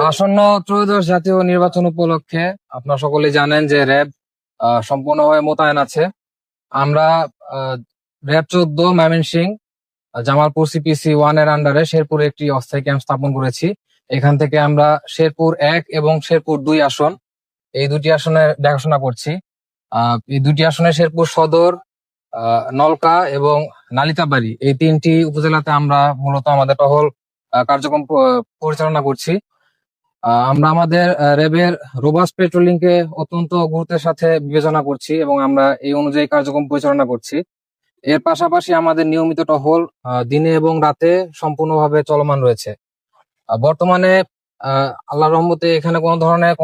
আসন্ন ত্রয়োদশ জাতীয় নির্বাচন উপলক্ষে আপনারা সকলেই জানেন যে র্যাব সম্পূর্ণভাবে মোতায়েন আছে। আমরা র্যাব 14 ময়মনসিংহ জামালপুর সিপিসি 1 এর আন্ডারে শেরপুরে একটি অস্থায়ী ক্যাম্প স্থাপন করেছি। এখান থেকে আমরা শেরপুর 1 এবং শেরপুর 2 আসন, এই দুটি আসনে দেখাশোনা করছি। এই দুটি আসনে শেরপুর সদর, নলকা এবং নালিতাবাড়ি, এই তিনটি উপজেলাতে আমরা মূলত আমাদের টহল কার্যক্রম পরিচালনা করছি। আমরা আমাদের র্যাবের রোবাস্ট পেট্রোলিং কে অত্যন্ত গুরুত্বের সাথে বিবেচনা করছি এবং আমরা এই অনুযায়ী কার্যক্রম পরিচালনা করছি। এর পাশাপাশি আমাদের নিয়মিত টহল দিনে এবং রাতে সম্পূর্ণভাবে চলমান রয়েছে। বর্তমানে আল্লাহর রহমতে এখানে কোনো ধরনের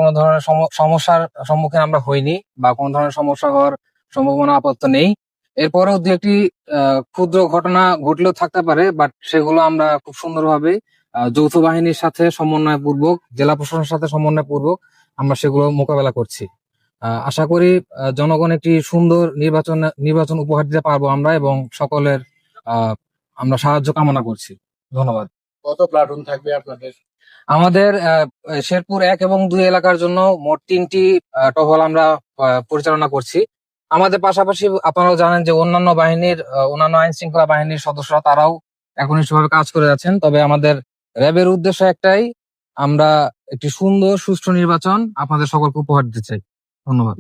সমস্যার সম্মুখীন আমরা হইনি বা কোনো ধরনের সমস্যা হওয়ার সম্ভাবনা আপাতত নেই। এরপরেও দু একটি ক্ষুদ্র ঘটনা ঘটলেও থাকতে পারে, বাট সেগুলো আমরা খুব সুন্দরভাবে যৌথ বাহিনীর সাথে সমন্বয়পূর্বক, জেলা প্রশাসনের সাথে সমন্বয়পূর্বক আমরা সেগুলো মোকাবেলা করছি। আশা করি জনগণ একটি সুন্দর নির্বাচন উপহার দিতে পারবো আমরা, এবং সকলের আমরা সাহায্য কামনা করছি। ধন্যবাদ। কত প্লাটুন থাকবে আপনাদের? আমাদের শেরপুর 1 এবং 2 এলাকার জন্য মোট 3টি টহল আমরা পরিচালনা করছি। আমাদের পাশাপাশি আপনারাও জানেন যে অন্যান্য আইন শৃঙ্খলা বাহিনীর সদস্যরা তারাও একনিষ্ঠভাবে কাজ করে যাচ্ছেন। তবে আমাদের র্যাবের উদ্দেশ্য একটাই, আমরা একটি সুন্দর সুষ্ঠু নির্বাচন আপনাদের সকলকে উপহার দিতে চাই। ধন্যবাদ।